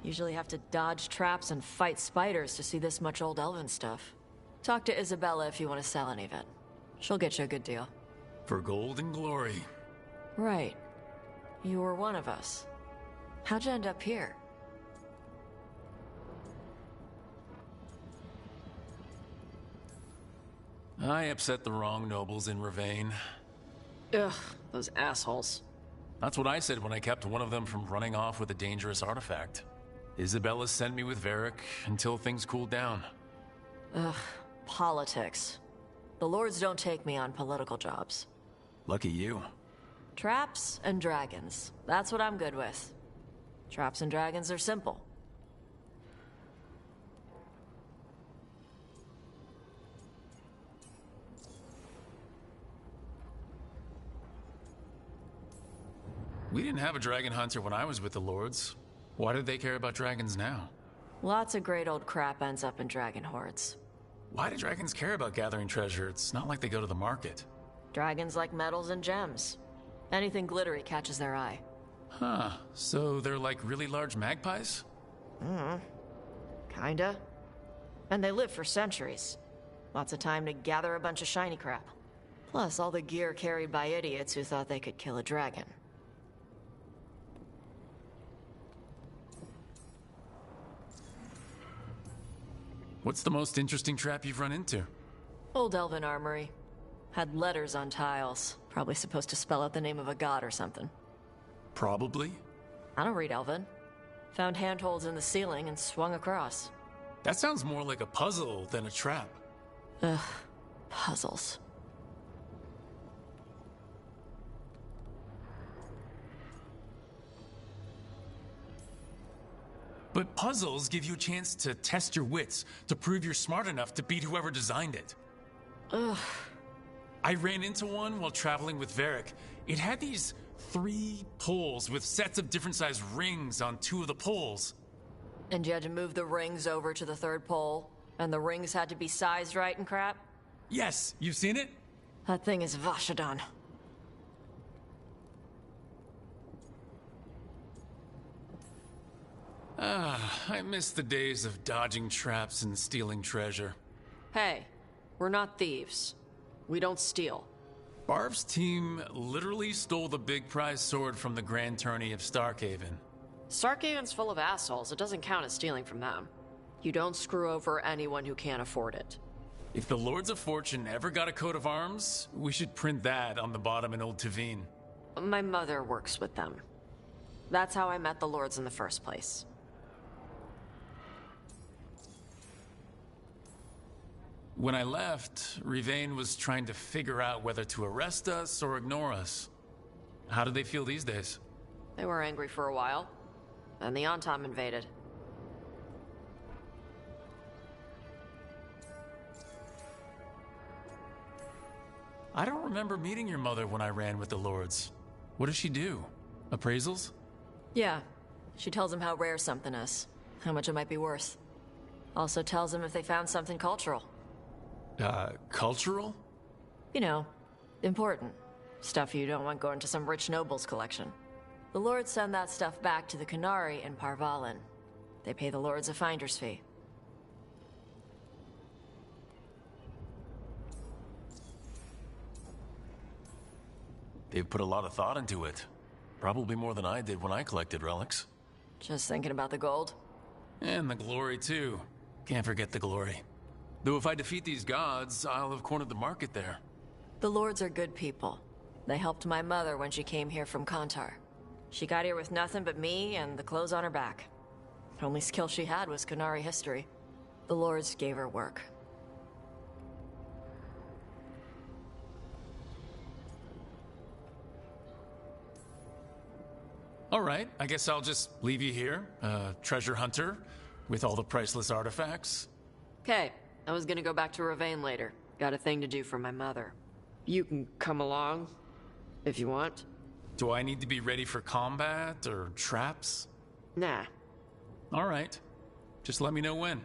Usually have to dodge traps and fight spiders to see this much old elven stuff. Talk to Isabella if you want to sell any of it. She'll get you a good deal. For gold and glory. Right. You were one of us. How'd you end up here? I upset the wrong nobles in Ravane. Ugh, those assholes. That's what I said when I kept one of them from running off with a dangerous artifact. Isabella sent me with Varric until things cooled down. Ugh, politics. The lords don't take me on political jobs. Lucky you. Traps and dragons. That's what I'm good with. Traps and dragons are simple. We didn't have a dragon hunter when I was with the lords. Why do they care about dragons now? Lots of great old crap ends up in dragon hordes. Why do dragons care about gathering treasure? It's not like they go to the market. Dragons like metals and gems. Anything glittery catches their eye. Huh, so they're like really large magpies? Kinda. And they live for centuries. Lots of time to gather a bunch of shiny crap. Plus all the gear carried by idiots who thought they could kill a dragon. What's the most interesting trap you've run into? Old elven armory. Had letters on tiles. Probably supposed to spell out the name of a god or something. Probably. I don't read elven. Found handholds in the ceiling and swung across. That sounds more like a puzzle than a trap. Ugh, puzzles. But puzzles give you a chance to test your wits, to prove you're smart enough to beat whoever designed it. Ugh. I ran into one while traveling with Varric. It had these 3 poles with sets of different sized rings on 2 of the poles. And you had to move the rings over to the 3rd pole? And the rings had to be sized right and crap? Yes, you've seen it? That thing is Vashadan. I miss the days of dodging traps and stealing treasure. Hey, we're not thieves. We don't steal. Barb's team literally stole the big prize sword from the Grand Tourney of Starkhaven. Starkhaven's full of assholes. It doesn't count as stealing from them. You don't screw over anyone who can't afford it. If the Lords of Fortune ever got a coat of arms, we should print that on the bottom in Old Tavine. My mother works with them. That's how I met the lords in the first place. When I left, Rivane was trying to figure out whether to arrest us or ignore us. How do they feel these days? They were angry for a while. Then the Antam invaded. I don't remember meeting your mother when I ran with the Lords. What does she do? Appraisals? Yeah. She tells them how rare something is. How much it might be worth. Also tells them if they found something cultural. Cultural? You know, important. Stuff you don't want going to some rich noble's collection. The lords send that stuff back to the Qunari in Parvalin. They pay the lords a finder's fee. They've put a lot of thought into it. Probably more than I did when I collected relics. Just thinking about the gold? And the glory, too. Can't forget the glory. Though if I defeat these gods, I'll have cornered the market there. The lords are good people. They helped my mother when she came here from Kantar. She got here with nothing but me and the clothes on her back. The only skill she had was Qunari history. The lords gave her work. All right, I guess I'll just leave you here, treasure hunter, with all the priceless artifacts. Okay, I was gonna go back to Ravane later. Got a thing to do for my mother. You can come along, if you want. Do I need to be ready for combat or traps? Nah. All right, just let me know when.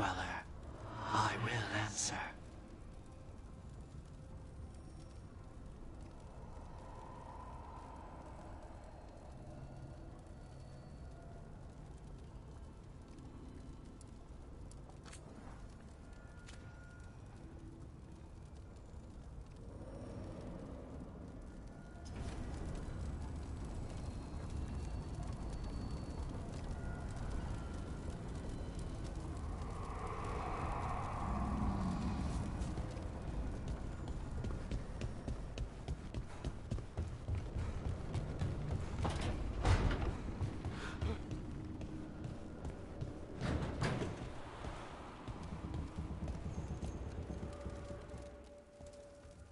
Dweller, I will answer.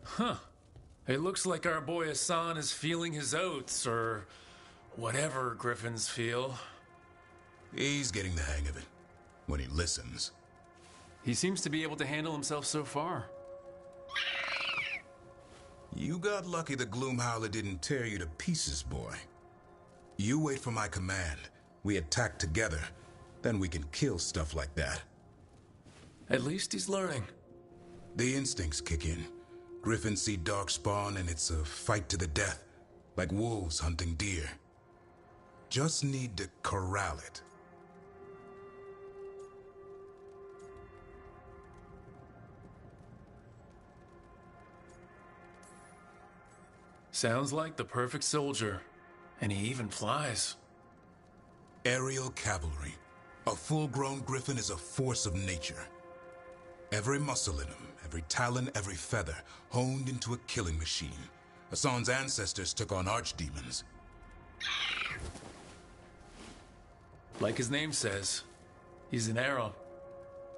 Huh. It looks like our boy Hassan is feeling his oats, or whatever griffins feel. He's getting the hang of it, when he listens. He seems to be able to handle himself so far. You got lucky the Gloomhowler didn't tear you to pieces, boy. You wait for my command. We attack together. Then we can kill stuff like that. At least he's learning. The instincts kick in. Griffins see darkspawn and it's a fight to the death, like wolves hunting deer. Just need to corral it. Sounds like the perfect soldier, and he even flies. Aerial cavalry. A full-grown griffin is a force of nature. Every muscle in him, every talon, every feather, honed into a killing machine. Hassan's ancestors took on archdemons. Like his name says, he's an arrow.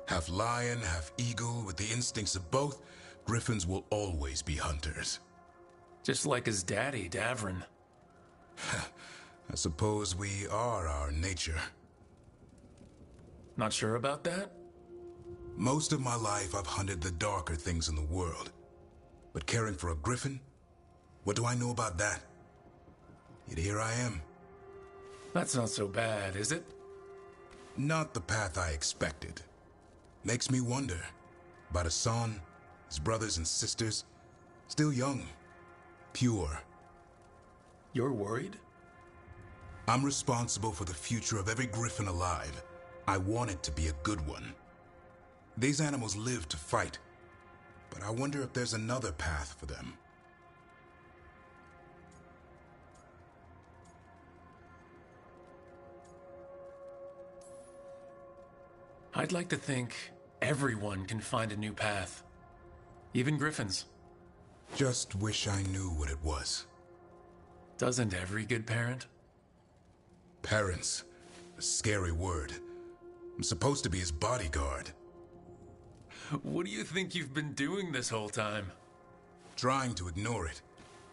Half lion, half eagle, with the instincts of both, griffins will always be hunters. Just like his daddy, Davrin. I suppose we are our nature. Not sure about that? Most of my life I've hunted the darker things in the world. But caring for a griffin? What do I know about that? Yet here I am. That's not so bad, is it? Not the path I expected. Makes me wonder about Hassan, his brothers and sisters. Still young. Pure. You're worried? I'm responsible for the future of every griffin alive. I want it to be a good one. These animals live to fight, but I wonder if there's another path for them. I'd like to think everyone can find a new path. Even griffins. Just wish I knew what it was. Doesn't every good parent? Parents. A scary word. I'm supposed to be his bodyguard. What do you think you've been doing this whole time? Trying to ignore it.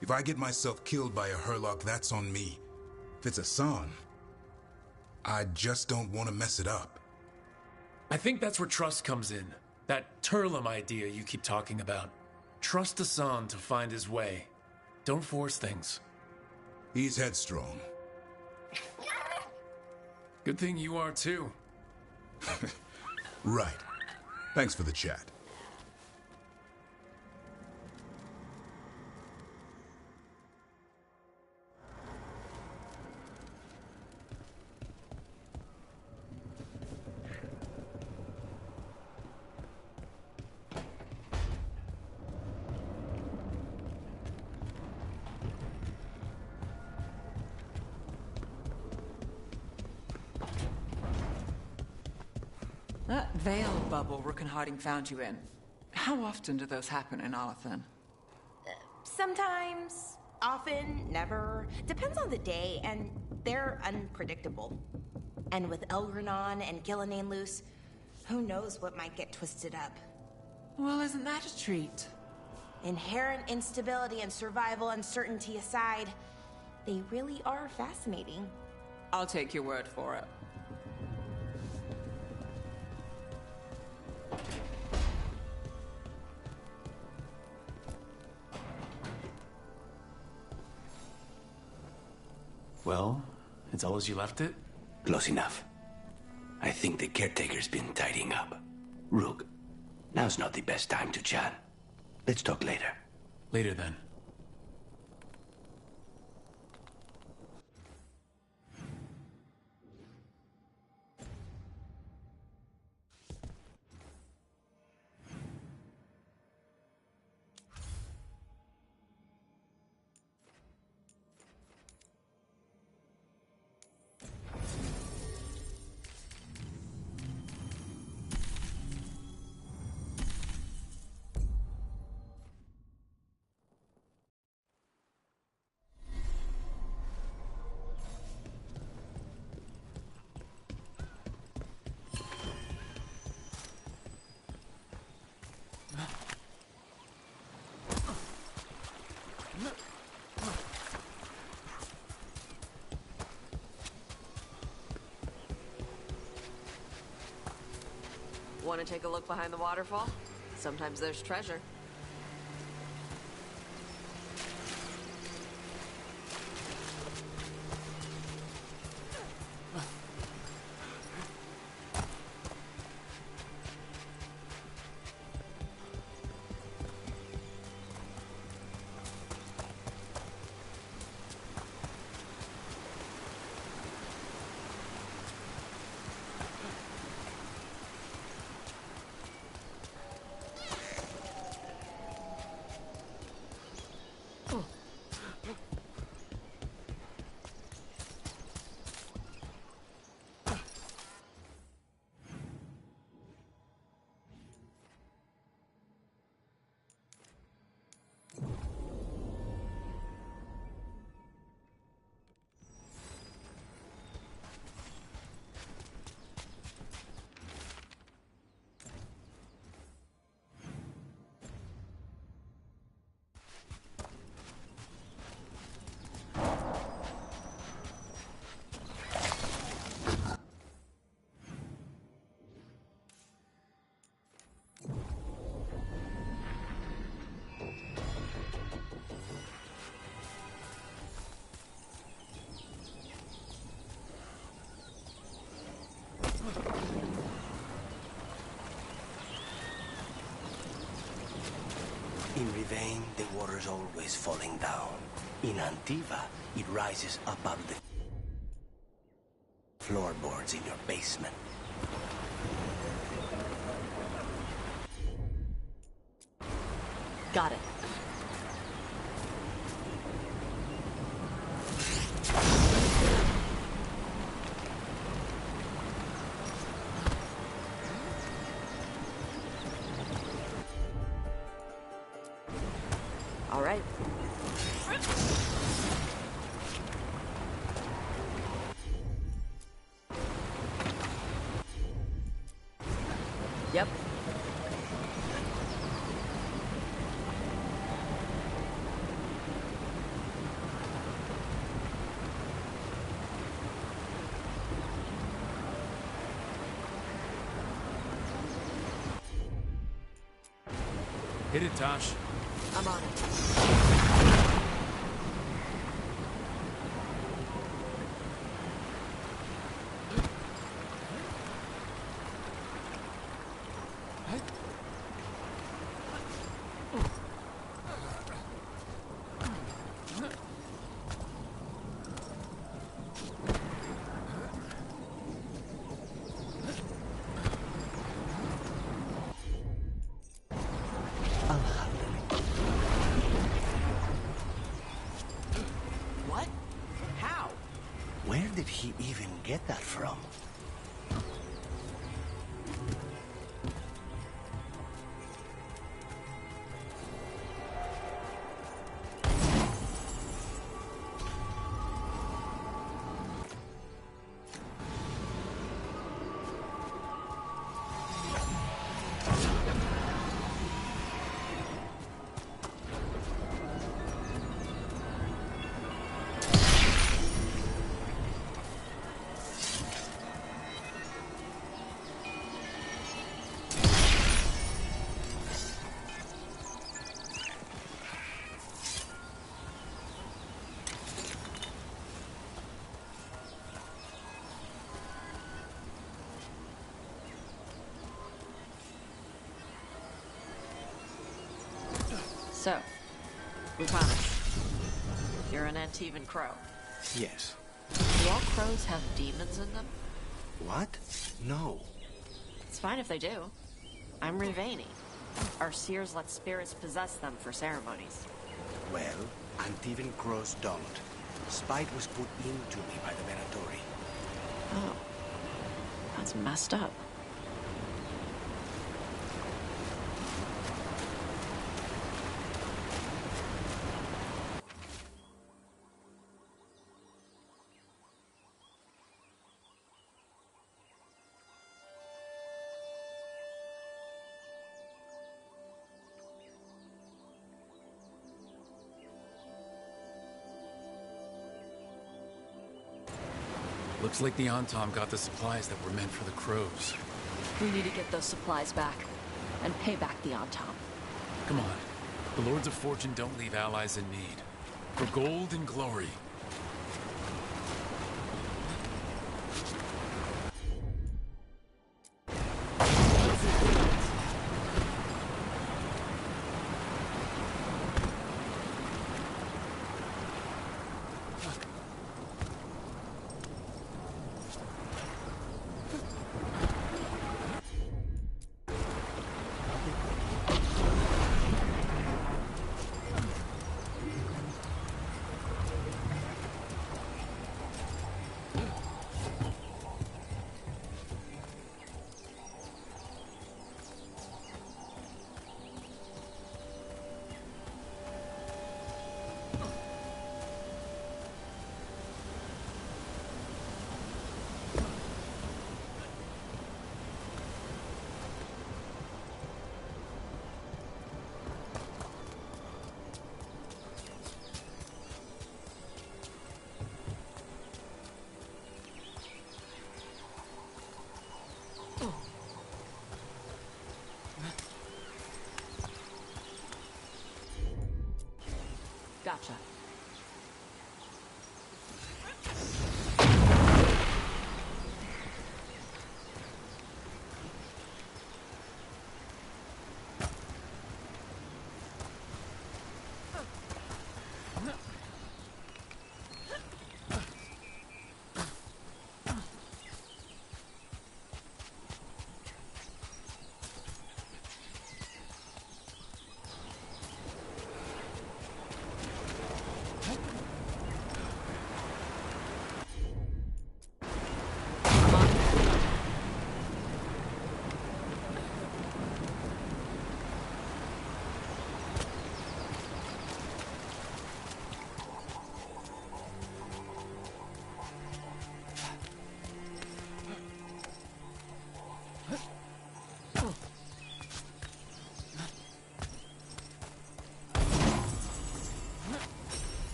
If I get myself killed by a Herlock, that's on me. If it's Hassan, I just don't want to mess it up. I think that's where trust comes in. That Turlum idea you keep talking about. Trust Hassan to find his way. Don't force things. He's headstrong. Good thing you are too. Right. Thanks for the chat. That veil bubble Rook and Harding found you in. How often do those happen in Arthan? Sometimes, often, never. Depends on the day, and they're unpredictable. And with Elgranon and Gillenane loose, who knows what might get twisted up. Well, isn't that a treat? Inherent instability and survival uncertainty aside, they really are fascinating. I'll take your word for it. Well, it's all as you left it? Close enough. I think the caretaker's been tidying up. Rook, now's not the best time to chat. Let's talk later. Later then. Want to take a look behind the waterfall? Sometimes there's treasure. In Rivain, the water's always falling down. In Antiva, it rises up out of the floorboards in your basement. Got it. All right. Yep. Hit it, Tosh. I'm on it. What? How? Where did he even get that from? So, Lucanus, you're an Antivan crow. Yes. Do all crows have demons in them? What? No. It's fine if they do. I'm Rivani. Our seers let spirits possess them for ceremonies. Well, Antivan crows don't. Spite was put into me by the Venatori. Oh. That's messed up. Looks like the Antom got the supplies that were meant for the crows. We need to get those supplies back. And pay back the Antom. Come on. The Lords of Fortune don't leave allies in need. For gold and glory. Gotcha.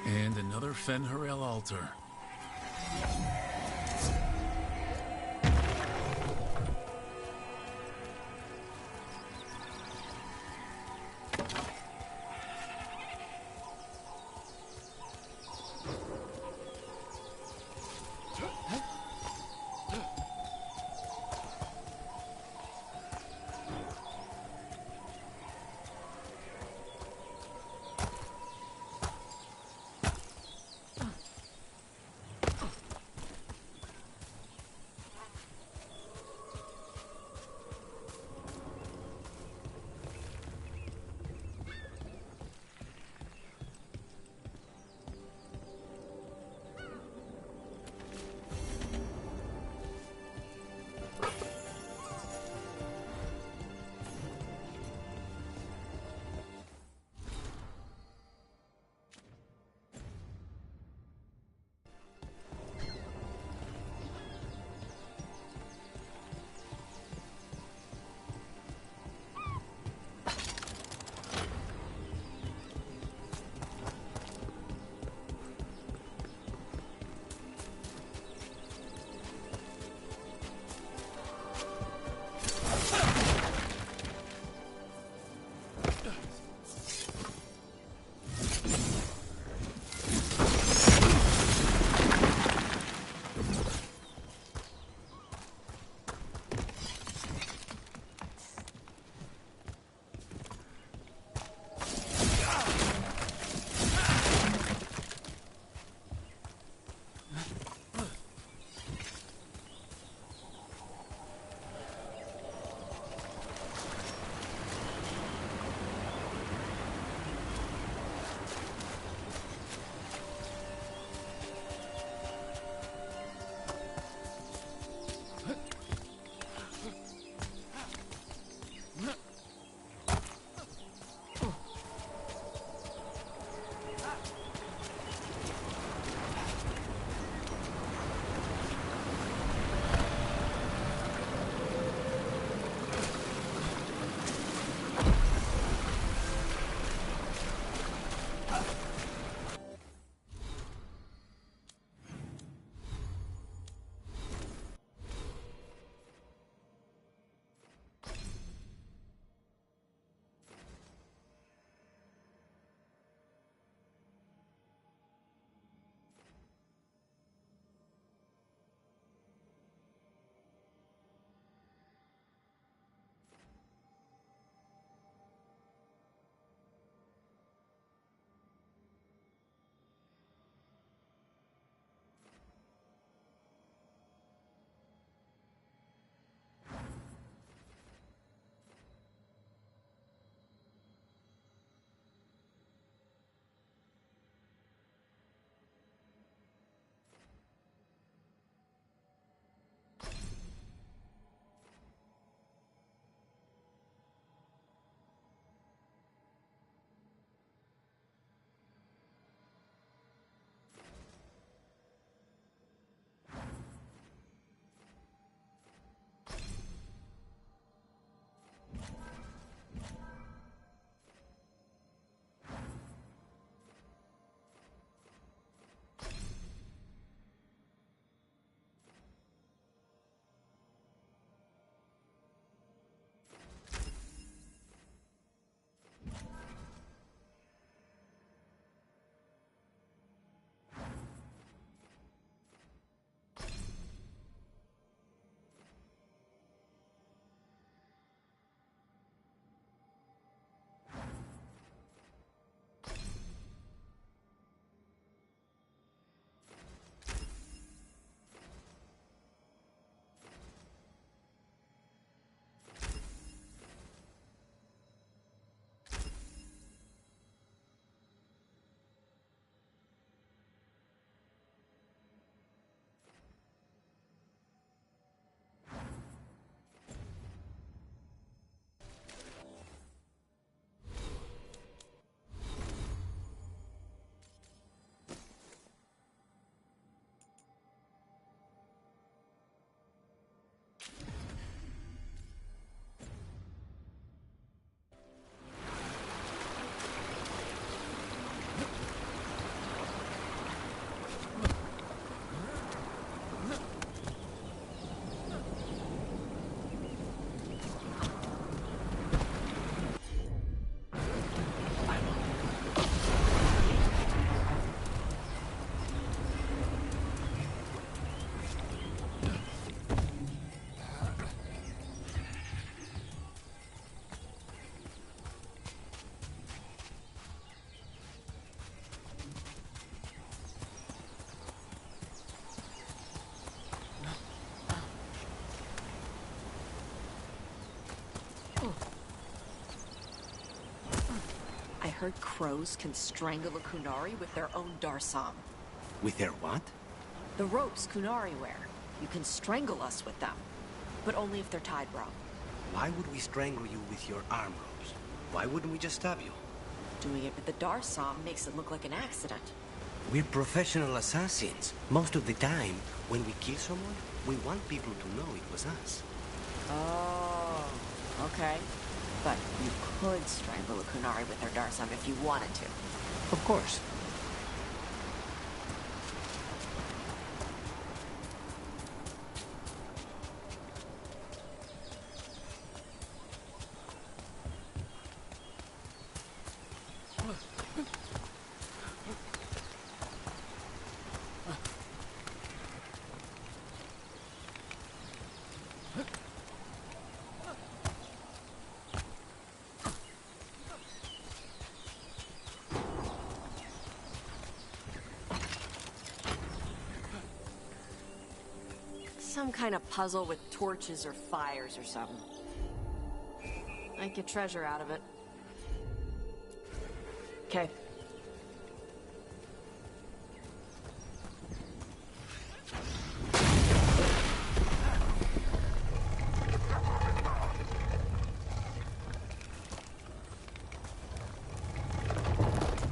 And another Fen'Harel altar. I heard crows can strangle a Kunari with their own darsam. With their what? The ropes Kunari wear. You can strangle us with them. But only if they're tied wrong. Why would we strangle you with your arm ropes? Why wouldn't we just stab you? Doing it with the darsam makes it look like an accident. We're professional assassins. Most of the time, when we kill someone, we want people to know it was us. Oh, okay. But you could strangle a Kunari with their darsam if you wanted to. Of course. Some kind of puzzle with torches or fires or something. I'd get treasure out of it. Okay.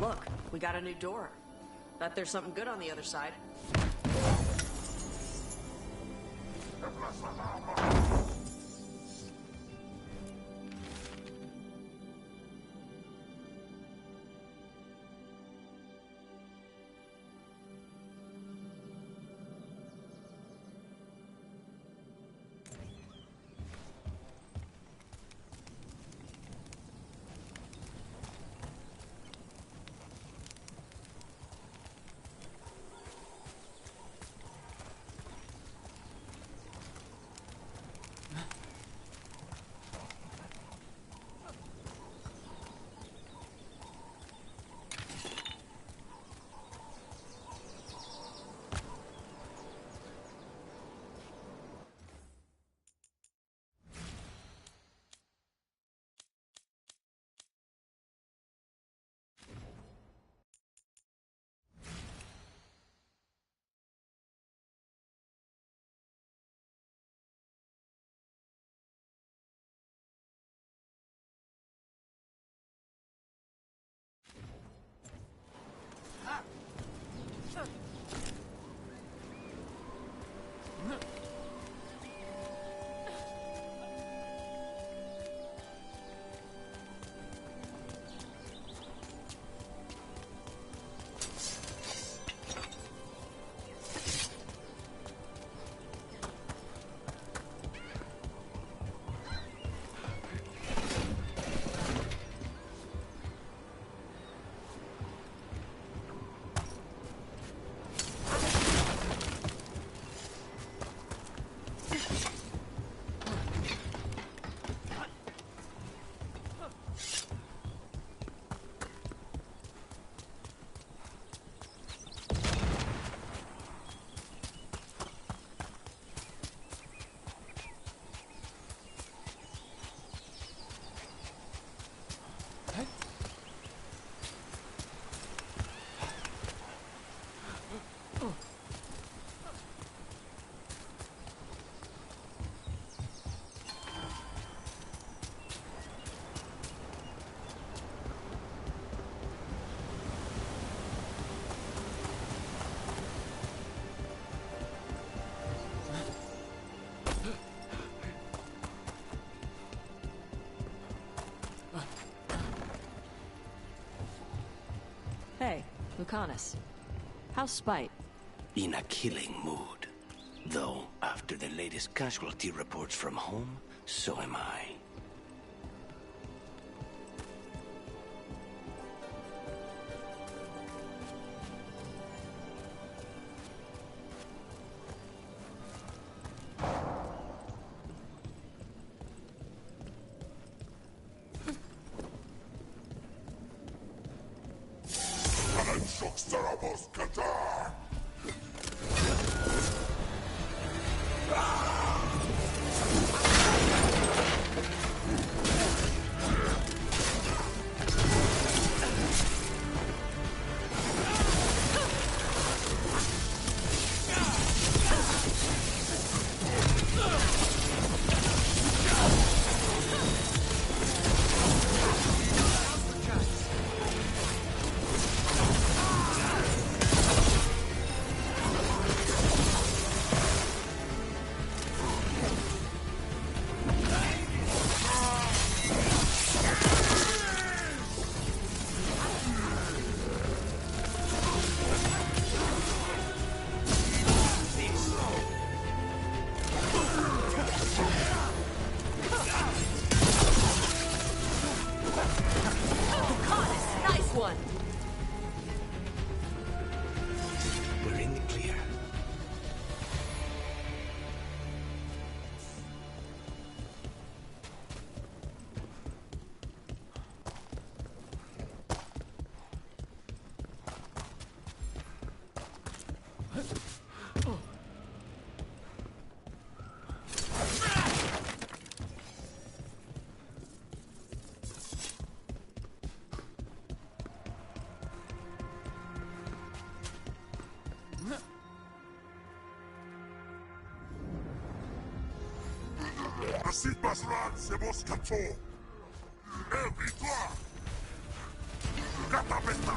Look, we got a new door. Bet there's something good on the other side. Hey, Lucanus. How's Spite? In a killing mood. Though, after the latest casualty reports from home, so am I. one. We're in the clear. Asit basran se vos kato. Evitwa. Katapeta.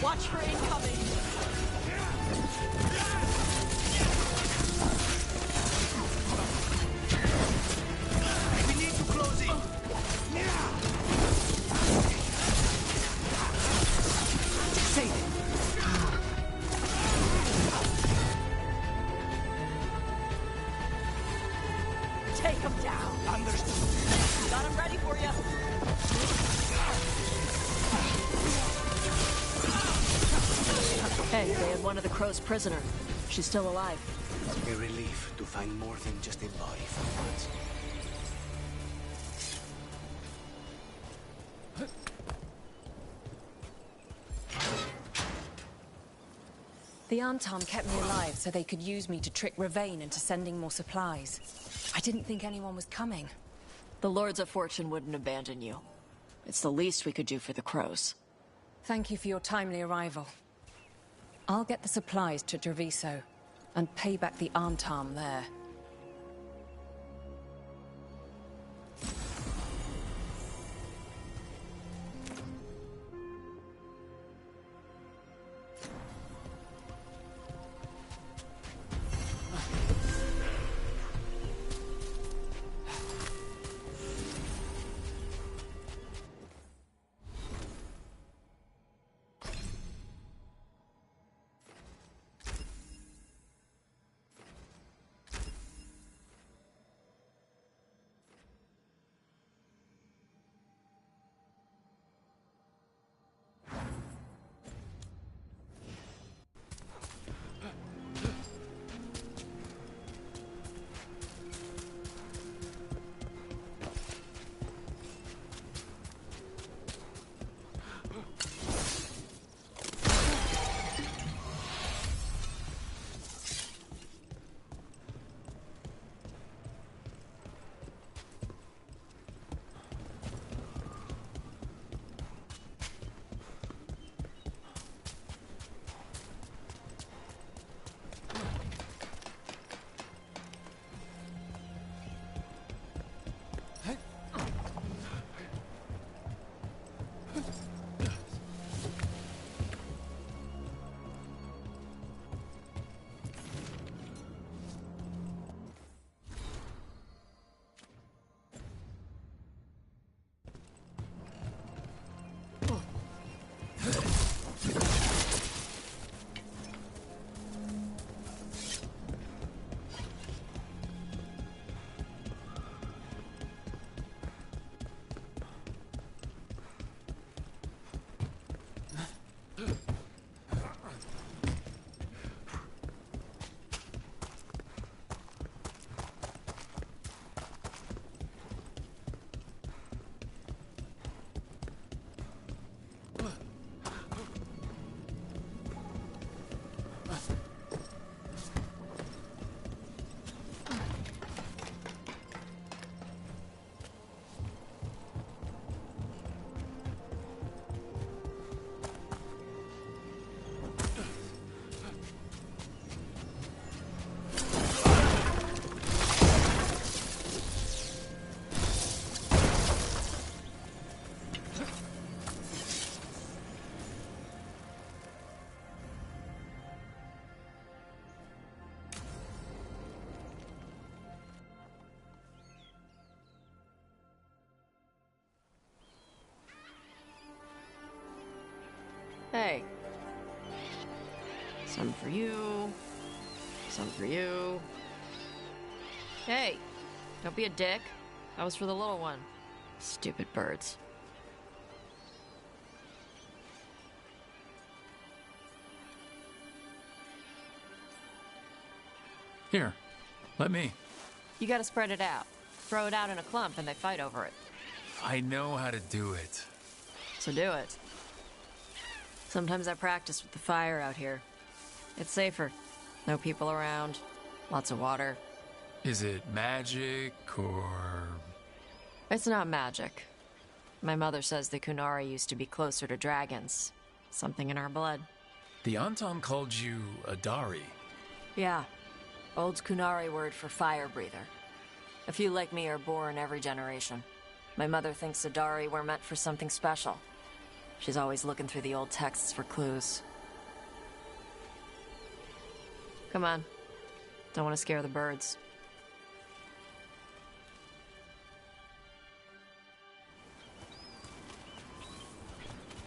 Watch for incoming. We need to close in. Save it. Take him down. Understood. Got him ready for you. Hey, they had one of the Crow's prisoner. She's still alive. A relief to find more than just a body for once. The Arntom kept me alive so they could use me to trick Ravane into sending more supplies. I didn't think anyone was coming. The Lords of Fortune wouldn't abandon you. It's the least we could do for the Crows. Thank you for your timely arrival. I'll get the supplies to Treviso and pay back the Arntom there. Hey. Some for you. Some for you. Hey, don't be a dick. That was for the little one. Stupid birds. Here, let me. You gotta spread it out. Throw it out in a clump and they fight over it. I know how to do it. So do it. Sometimes I practice with the fire out here. It's safer. No people around. Lots of water. Is it magic, or...? It's not magic. My mother says the Kunari used to be closer to dragons. Something in our blood. The Anton called you a Dari. Yeah. Old Kunari word for fire breather. A few like me are born every generation. My mother thinks Adari were meant for something special. She's always looking through the old texts for clues. Come on. Don't want to scare the birds.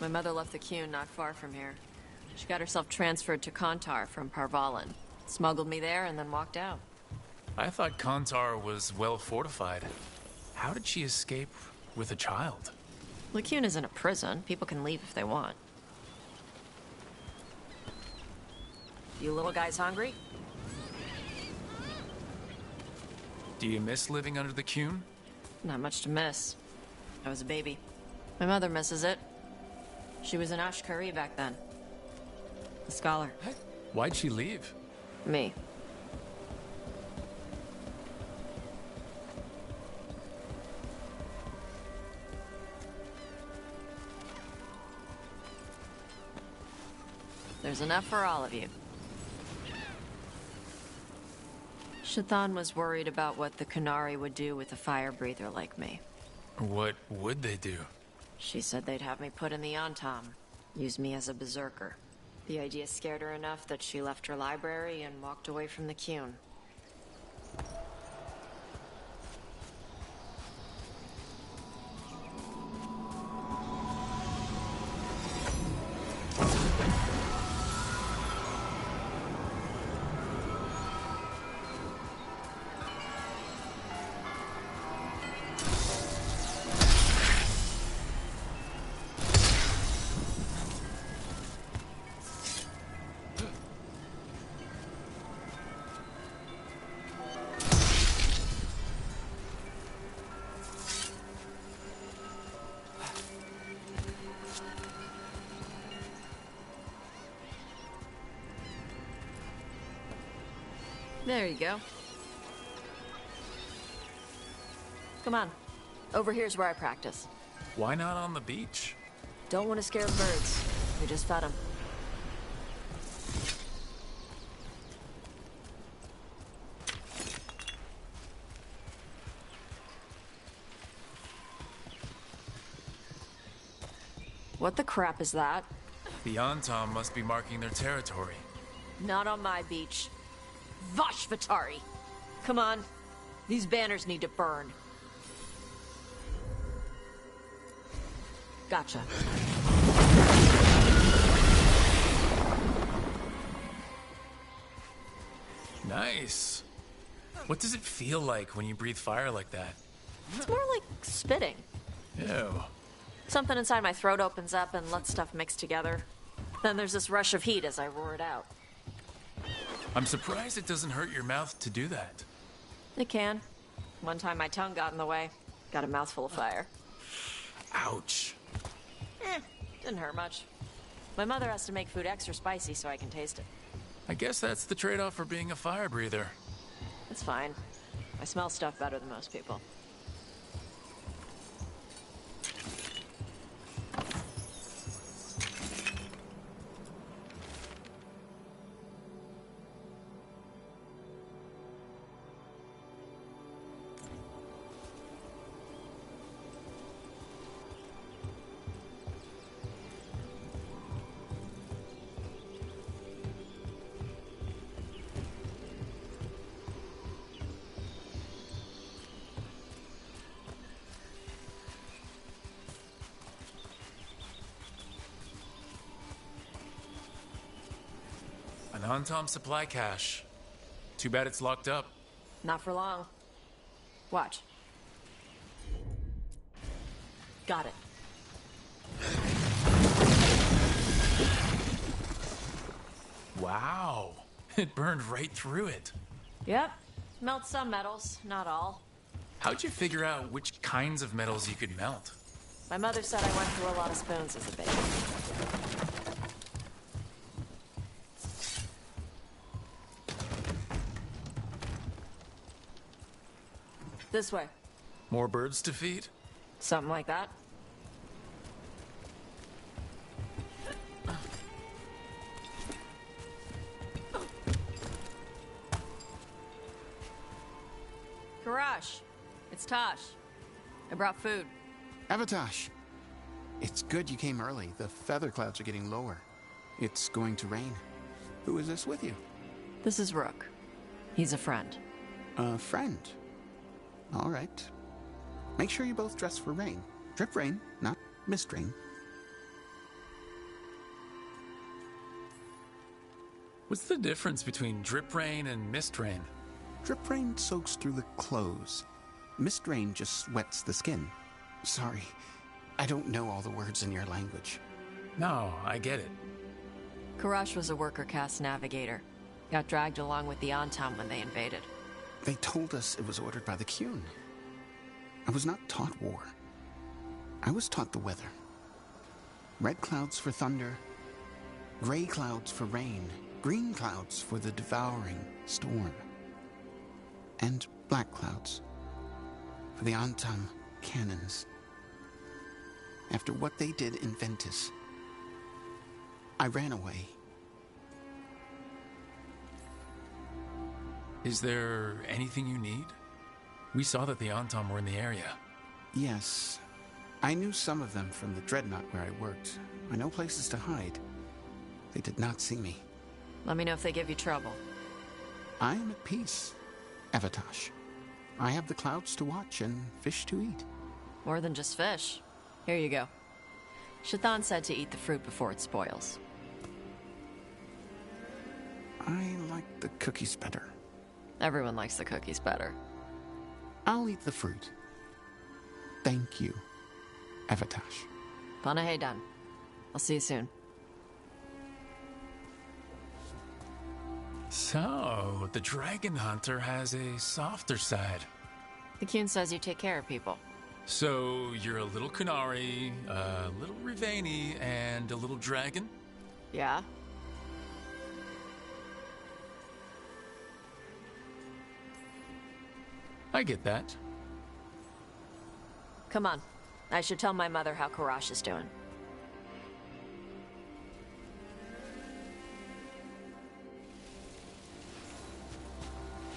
My mother left the Qun not far from here. She got herself transferred to Kantar from Parvalan. Smuggled me there and then walked out. I thought Kantar was well fortified. How did she escape with a child? Lycune isn't a prison. People can leave if they want. You little guys hungry? Do you miss living under the Qun? Not much to miss. I was a baby. My mother misses it. She was an Ashkari back then. A scholar. Why'd she leave? Me. There's enough for all of you. Shathan was worried about what the Kunari would do with a fire breather like me. What would they do? She said they'd have me put in the Antam, use me as a berserker. The idea scared her enough that she left her library and walked away from the Qun. There you go. Come on. Over here's where I practice. Why not on the beach? Don't want to scare the birds. We just fed them. What the crap is that? The Antam must be marking their territory. Not on my beach. Vashvatari! Come on. These banners need to burn. Gotcha. Nice. What does it feel like when you breathe fire like that? It's more like spitting. Ew. Something inside my throat opens up and lets stuff mix together. Then there's this rush of heat as I roar it out. I'm surprised it doesn't hurt your mouth to do that. It can. One time my tongue got in the way. Got a mouthful of fire. Ouch. Didn't hurt much. My mother has to make food extra spicy so I can taste it. I guess that's the trade-off for being a fire breather. It's fine. I smell stuff better than most people. Antom supply cache. Too bad it's locked up. Not for long. Watch. Got it. Wow. It burned right through it. Yep. Melt some metals, not all. How'd you figure out which kinds of metals you could melt? My mother said I went through a lot of spoons as a baby. This way. More birds to feed? Something like that. Karash, it's Tosh. I brought food. Avatosh, it's good you came early. The feather clouds are getting lower. It's going to rain. Who is this with you? This is Rook. He's a friend. A friend? All right. Make sure you both dress for rain. Drip rain, not mist rain. What's the difference between drip rain and mist rain? Drip rain soaks through the clothes. Mist rain just wets the skin. Sorry, I don't know all the words in your language. No, I get it. Karash was a worker caste navigator. Got dragged along with the Antom when they invaded. They told us it was ordered by the Qun. I was not taught war. I was taught the weather. Red clouds for thunder, gray clouds for rain, green clouds for the devouring storm, and black clouds for the Antom cannons. After what they did in Ventus, I ran away. Is there anything you need? We saw that the Antom were in the area. Yes. I knew some of them from the Dreadnought where I worked. I know places to hide. They did not see me. Let me know if they give you trouble. I am at peace, Avatosh. I have the clouds to watch and fish to eat. More than just fish. Here you go. Shathan said to eat the fruit before it spoils. I like the cookies better. Everyone likes the cookies better. I'll eat the fruit. Thank you, Avatosh. Panahe done. I'll see you soon. So, the Dragon Hunter has a softer side. The Qun says you take care of people. So, you're a little Kunari, a little Rivani, and a little dragon? Yeah? I get that. Come on. I should tell my mother how Karash is doing.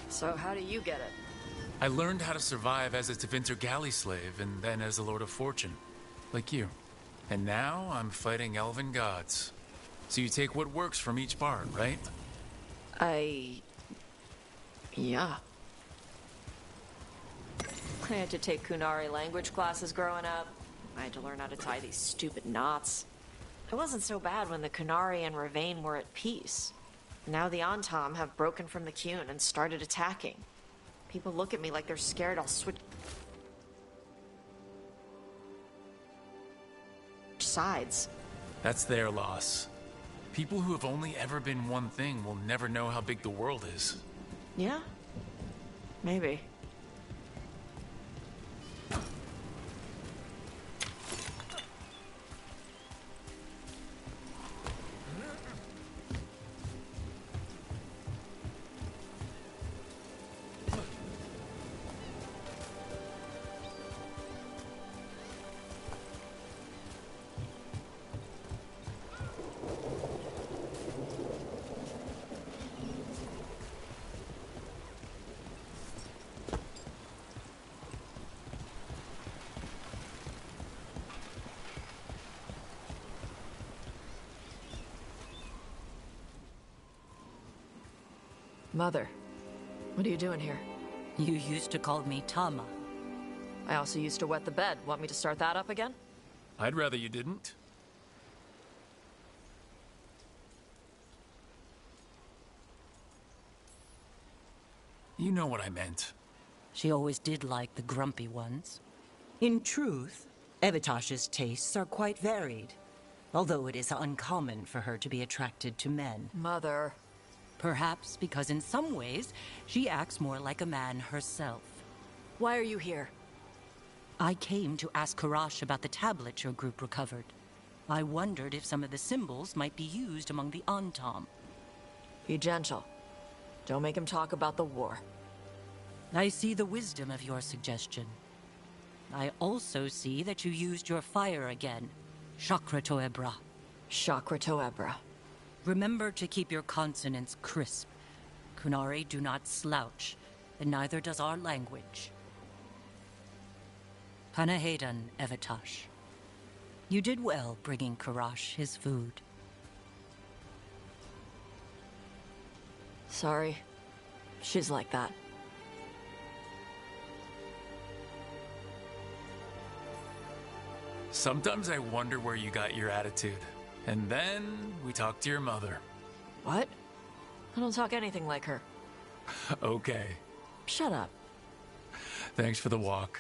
So how do you get it? I learned how to survive as a Tevinter galley slave, and then as a Lord of Fortune. Like you. And now I'm fighting elven gods. So you take what works from each part, right? Yeah. I had to take Kunari language classes growing up. I had to learn how to tie these stupid knots. It wasn't so bad when the Kunari and Ravain were at peace. Now the Antom have broken from the Qun and started attacking. People look at me like they're scared I'll switch sides. That's their loss. People who have only ever been one thing will never know how big the world is. Yeah? Maybe. Mother, what are you doing here? You used to call me Tama. I also used to wet the bed. Want me to start that up again? I'd rather you didn't. You know what I meant. She always did like the grumpy ones. In truth, Evitash's tastes are quite varied, although it is uncommon for her to be attracted to men. Mother. Perhaps because in some ways, she acts more like a man herself. Why are you here? I came to ask Karash about the tablet your group recovered. I wondered if some of the symbols might be used among the Antom. Be gentle. Don't make him talk about the war. I see the wisdom of your suggestion. I also see that you used your fire again. Chakra Toebra. Chakra Toebra. Remember to keep your consonants crisp. Kunari do not slouch, and neither does our language. Panahedan, Evitash. You did well bringing Karash his food. Sorry. She's like that. Sometimes I wonder where you got your attitude. And then we talked to your mother. What? I don't talk anything like her. Okay. Shut up. Thanks for the walk.